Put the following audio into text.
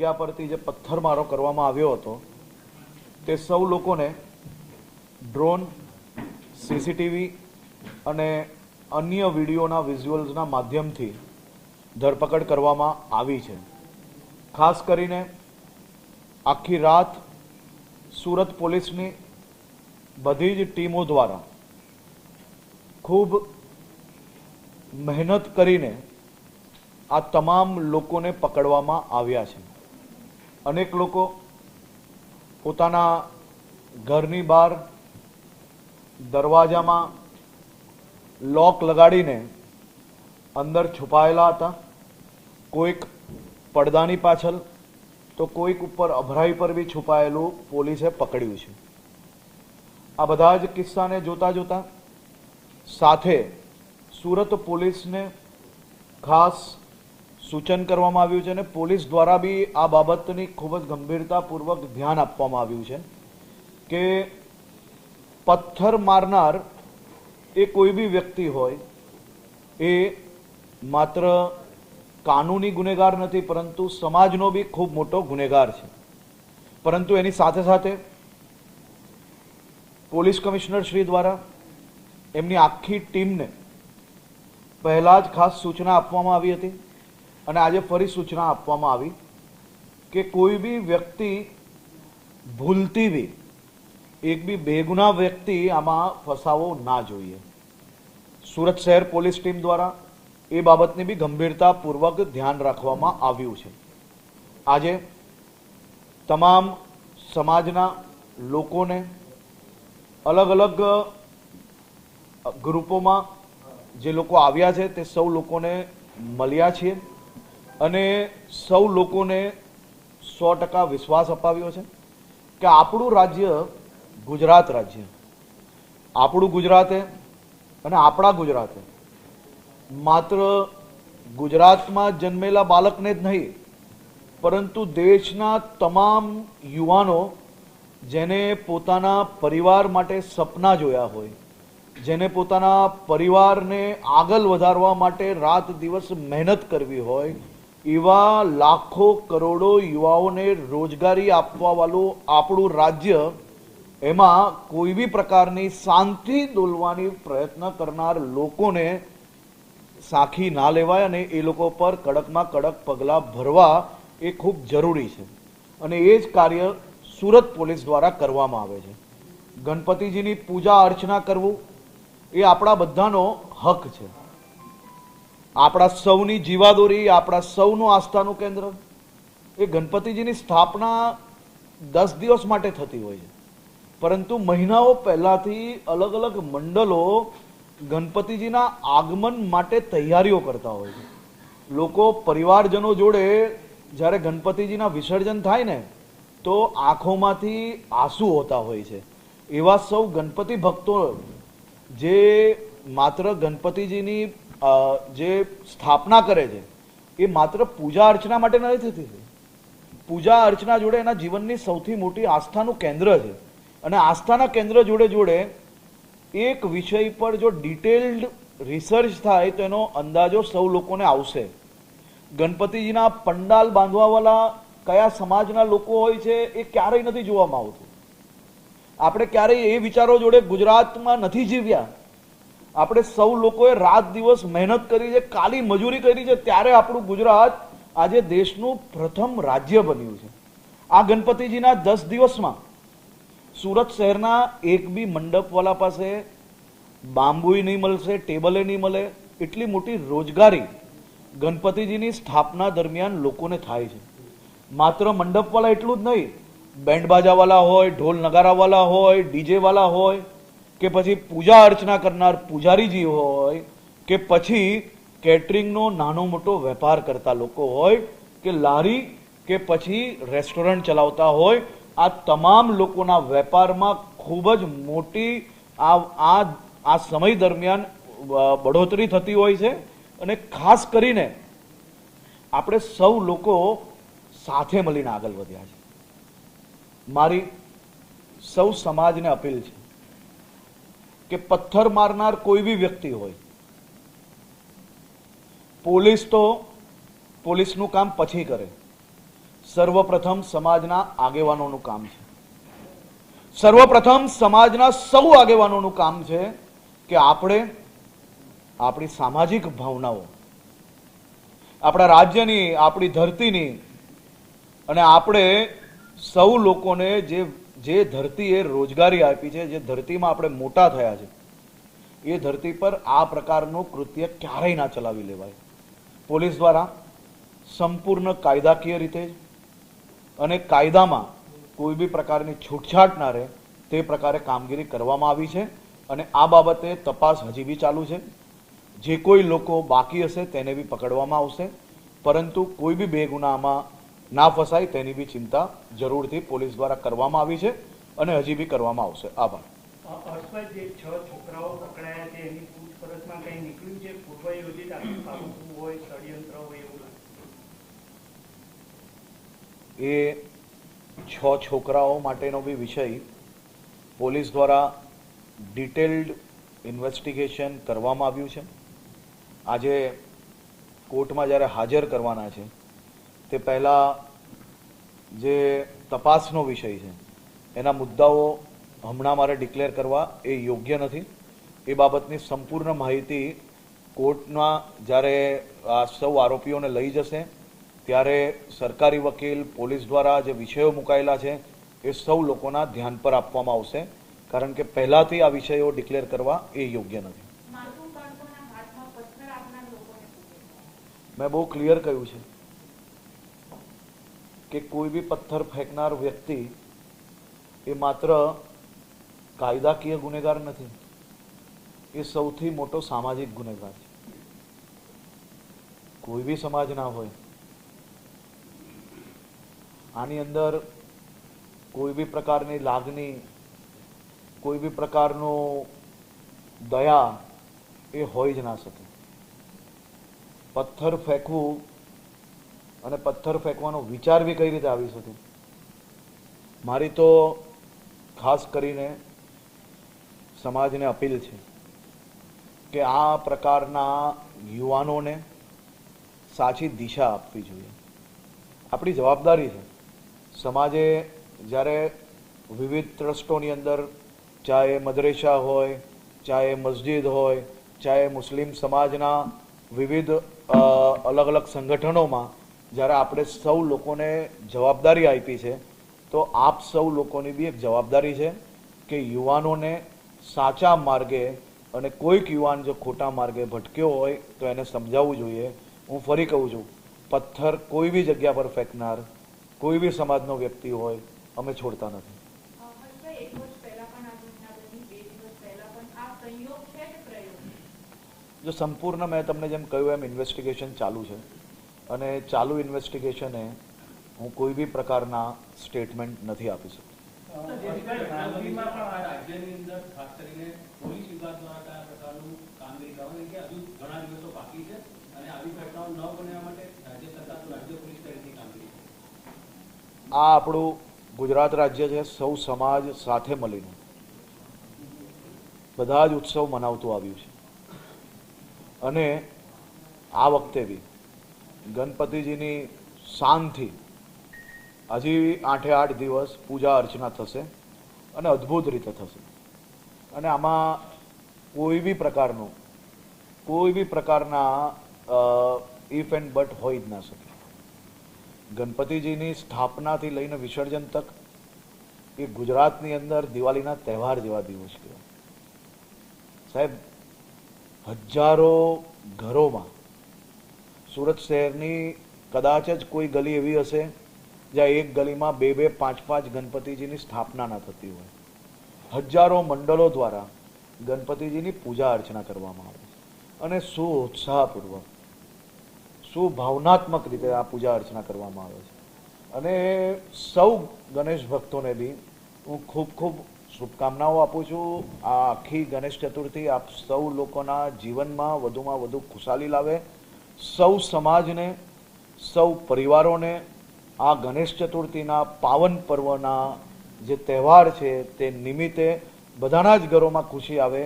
જગ્યા પરથી જે પથ્થરમારો કરવામાં આવ્યો હતો તે સૌ લોકોને ડ્રોન, સીસીટીવી અને અન્ય વિડીયોના વિઝ્યુઅલ્સના માધ્યમથી ધરપકડ કરવામાં આવી છે। ખાસ કરીને આખી રાત સુરત પોલીસની બધી જ ટીમો દ્વારા ખૂબ મહેનત કરીને આ તમામ લોકોને પકડવામાં આવ્યા છે। અનેક લોકો પોતાના ઘરની બહાર દરવાજામાં લોક લગાડીને અંદર છુપાયેલા હતા, કોઈક પડદાની પાછળ તો કોઈક ઉપર અભરાઈ પર બી છુપાયેલું પોલીસે પકડ્યું છે। આ બધા જ કિસ્સાને જોતા જોતા સાથે સુરત પોલીસને ખાસ સૂચન કરવામાં આવ્યું છે અને પોલીસ દ્વારા બી આ બાબતની ખૂબ જ ગંભીરતાપૂર્વક ધ્યાન આપવામાં આવ્યું છે કે પથ્થર મારનાર એ કોઈ બી વ્યક્તિ હોય એ માત્ર કાનૂની ગુનેગાર નથી પરંતુ સમાજનો બી ખૂબ મોટો ગુનેગાર છે। પરંતુ એની સાથે સાથે પોલીસ કમિશનર શ્રી દ્વારા એમની આખી ટીમને પહેલા જ ખાસ સૂચના આપવામાં આવી હતી અને આજે ફરી સૂચના આપવામાં આવી કે કોઈ બી વ્યક્તિ ભૂલથી બી એક બી બેગુનાહ વ્યક્તિ આમાં ફસાવો ના જોઈએ। સુરત શહેર પોલીસ ટીમ દ્વારા એ બાબતની બી ગંભીરતાપૂર્વક ધ્યાન રાખવામાં આવ્યું છે। આજે તમામ સમાજના લોકોને અલગ અલગ ગ્રુપોમાં જે લોકો આવ્યા છે તે સૌ લોકોને મળ્યા છીએ અને સૌ લોકોને 100% વિશ્વાસ અપાવ્યો છે કે આપણું રાજ્ય ગુજરાત રાજ્ય, આપણું ગુજરાતે અને આપણા ગુજરાતે માત્ર ગુજરાતમાં જન્મેલા બાળકને જ નહીં પરંતુ દેશના તમામ યુવાનો જેને પોતાના પરિવાર માટે સપના જોયા હોય, જેને પોતાના પરિવારને આગળ વધારવા માટે રાત દિવસ મહેનત કરવી હોય, એવા લાખો કરોડો યુવાઓને રોજગારી આપવા વાળું આપણું રાજ્ય, એમાં કોઈ બી પ્રકારની શાંતિ દોલવાની પ્રયત્ન કરનાર લોકોને સાખી ના લેવાય અને એ લોકો પર કડકમાં કડક પગલાં ભરવા એ ખૂબ જરૂરી છે અને એ જ કાર્ય સુરત પોલીસ દ્વારા કરવામાં આવે છે। ગણપતિજીની પૂજા અર્ચના કરવું એ આપણા બધાનો હક છે। આપણા સૌની જીવાદોરી, આપણા સૌનું આસ્થાનું કેન્દ્ર એ ગણપતિજીની સ્થાપના 10 દિવસ માટે થતી હોય છે પરંતુ મહિનાઓ પહેલાથી અલગ અલગ મંડળો ગણપતિજીના આગમન માટે તૈયારીઓ કરતા હોય છે। લોકો પરિવારજનો જોડે જ્યારે ગણપતિજીના વિસર્જન થાય ને તો આંખોમાંથી આંસુ હોતા હોય છે। એવા સૌ ગણપતિ ભક્તો જે માત્ર ગણપતિજીની જે સ્થાપના કરે છે એ માત્ર પૂજા અર્ચના માટે નથી થતી, પૂજા અર્ચના જોડે એના જીવનની સૌથી મોટી આસ્થાનું કેન્દ્ર છે અને આસ્થાના કેન્દ્ર જોડે જોડે એક વિષય પર જો ડિટેલ્ડ રિસર્ચ થાય તો એનો અંદાજો સૌ લોકોને આવશે। ગણપતિજીના પંડાલ બાંધવાવાળા કયા સમાજના લોકો હોય છે એ ક્યારેય નથી જોવામાં આવતું। આપણે ક્યારેય એ વિચારો જોડે ગુજરાતમાં નથી જીવ્યા। આપણે સૌ લોકોએ રાત દિવસ મહેનત કરી છે, કાળી મજૂરી કરી છે, ત્યારે આપણું ગુજરાત આજે દેશનું પ્રથમ રાજ્ય બન્યું છે। આ ગણપતિજીના 10 દિવસમાં સુરત શહેરના એક બી મંડપવાળા પાસે બાંબુય નહીં મળશે, ટેબલે નહીં મળે, એટલી મોટી રોજગારી ગણપતિજીની સ્થાપના દરમિયાન લોકોને થાય છે। માત્ર મંડપવાળા એટલું જ નહીં, બેન્ડ બાજાવાળા હોય, ઢોલ નગારાવાળા હોય, ડીજેવાળા હોય કે પછી પૂજા અર્ચના કરનાર પૂજારીજી હોય કે પછી કેટરિંગનો નાનો મોટો વેપાર કરતા લોકો હોય કે લારી કે પછી રેસ્ટોરન્ટ ચલાવતા હોય, આ તમામ લોકોના વેપારમાં ખૂબ જ મોટી આ સમય દરમિયાન બઢોતરી થતી હોય છે અને ખાસ કરીને આપણે સૌ લોકો સાથે મળીને આગળ વધ્યા છે। મારી સૌ સમાજને અપીલ છે કે પથ્થર મારનાર કોઈ બી વ્યક્તિ હોય, પોલીસ તો પોલીસનું કામ પછી કરે સર્વપ્રથમ સમાજના આગેવાનોનું કામ છે. સર્વપ્રથમ સમાજના સૌ આગેવાનોનું કામ છે કે આપણે આપણી સામાજિક ભાવનાઓ, આપણા રાજ્યની, આપણી ધરતીની અને આપણે સૌ લોકોને જે ધરતીએ રોજગારી આપી છે, જે ધરતીમાં આપણે મોટા થયા છે, એ ધરતી પર આ પ્રકારનું કૃત્ય ક્યારેય ના ચલાવી લેવાય. પોલીસ દ્વારા સંપૂર્ણ કાયદાકીય રીતે અને કાયદામાં કોઈ બી પ્રકારની છૂટછાટ ના રહે તે પ્રકારે કામગીરી કરવામાં આવી છે અને આ બાબતે તપાસ હજી બી ચાલુ છે. જે કોઈ લોકો બાકી હશે તેને બી પકડવામાં આવશે, પરંતુ કોઈ બી બેગુનાહમાં ના ફસાય તેની બી ચિંતા જરૂરથી પોલીસ દ્વારા કરવામાં આવી છે અને હજી બી કરવામાં આવશે. આભાર. હર્ષભાઈ, જે 6 છોકરાઓ પકડાયા છે એની પૂછપરછમાં કંઈ નીકળ્યું છે? પૂર્વ યોજિત આરોપ હોય, ષડયંત્ર હોય એવું એ 6 છોકરાઓ માટેનો બી વિષય પોલીસ દ્વારા ડિટેલ્ડ ઇન્વેસ્ટિગેશન કરવામાં આવ્યું છે. આજે કોર્ટમાં જ્યારે હાજર કરવાના છે તે પહેલાં જે તપાસનો વિષય છે એના મુદ્દાઓ હમણાં મારે ડિક્લેર કરવા એ યોગ્ય નથી. એ બાબતની સંપૂર્ણ માહિતી કોર્ટમાં જ્યારે આ સૌ આરોપીઓને લઈ જશે ત્યારે સરકારી વકીલ, પોલીસ દ્વારા જે વિષયો મુકાયેલા છે એ સૌ લોકોના ધ્યાન પર આપવામાં આવશે, કારણ કે પહેલાથી આ વિષયો ડિક્લેર કરવા એ યોગ્ય નથી. મેં બહુ ક્લિયર કહ્યું છે કે કોઈ બી પથ્થર ફેંકનાર વ્યક્તિ એ માત્ર કાયદાકીય ગુનેગાર નથી, એ સૌથી મોટો સામાજિક ગુનેગાર છે. કોઈ બી સમાજ ના હોય, આની અંદર કોઈ બી પ્રકારની લાગણી, કોઈ બી પ્રકારનો દયા એ હોય જ ના શકે. પથ્થર ફેંકવું અને પથ્થર ફેંકવાનો વિચાર બી કઈ રીતે આવી શકે? મારી તો ખાસ કરીને સમાજને અપીલ છે કે આ પ્રકારના યુવાનોને સાચી દિશા આપવી જોઈએ. આપણી જવાબદારી છે. સમાજે જ્યારે વિવિધ ટ્રસ્ટોની અંદર, ચાહે મદરેસા હોય, ચાહે મસ્જિદ હોય, ચાહે મુસ્લિમ સમાજના વિવિધ અલગ અલગ સંગઠનોમાં જ્યારે આપણે સૌ લોકોને જવાબદારી આપી છે, તો આપ સૌ લોકોની બી એક જવાબદારી છે કે યુવાનોને સાચા માર્ગે, અને કોઈક યુવાન જો ખોટા માર્ગે ભટક્યો હોય તો એને સમજાવવું જોઈએ. હું ફરી કહું છું, પથ્થર કોઈ બી જગ્યા પર ફેંકનાર કોઈ બી સમાજનો વ્યક્તિ હોય અમે છોડતા નથી. જો સંપૂર્ણ મેં તમને જેમ કહ્યું એમ ઇન્વેસ્ટિગેશન ચાલુ છે અને ચાલુ ઇન્વેસ્ટિગેશને હું કોઈ બી પ્રકારના સ્ટેટમેન્ટ નથી આપી શકતો. આ આપણું ગુજરાત રાજ્ય છે, સૌ સમાજ સાથે મળીને બધા જ ઉત્સવ મનાવતું આવ્યું છે અને આ વખતે બી ગણપતિજીની શાનથી હજી 8 દિવસ પૂજા અર્ચના થશે અને અદ્ભુત રીતે થશે. અને આમાં કોઈ બી પ્રકારના ઇફ એન્ડ બટ હોય જ ના શકે. ગણપતિજીની સ્થાપનાથી લઈને વિસર્જન તક એ ગુજરાતની અંદર દિવાળીના તહેવાર જેવા દિવસ કહેવાય. સાહેબ, હજારો ઘરોમાં, સુરત શહેરની કદાચ જ કોઈ ગલી એવી હશે જ્યાં એક ગલીમાં 2-2, 5-5 ગણપતિજીની સ્થાપના ના થતી હોય. હજારો મંડળો દ્વારા ગણપતિજીની પૂજા અર્ચના કરવામાં આવે છે અને શું ઉત્સાહપૂર્વક, શું ભાવનાત્મક રીતે આ પૂજા અર્ચના કરવામાં આવે છે. અને સૌ ગણેશ ભક્તોને બી હું ખૂબ ખૂબ શુભકામનાઓ આપું છું. આ આખી ગણેશ ચતુર્થી આપ સૌ લોકોના જીવનમાં વધુમાં વધુ ખુશાલી લાવે. સૌ સમાજને, સૌ પરિવારોને આ ગણેશ ચતુર્થીના પાવન પર્વના જે તહેવાર છે તે નિમિત્તે બધાના જ ઘરોમાં ખુશી આવે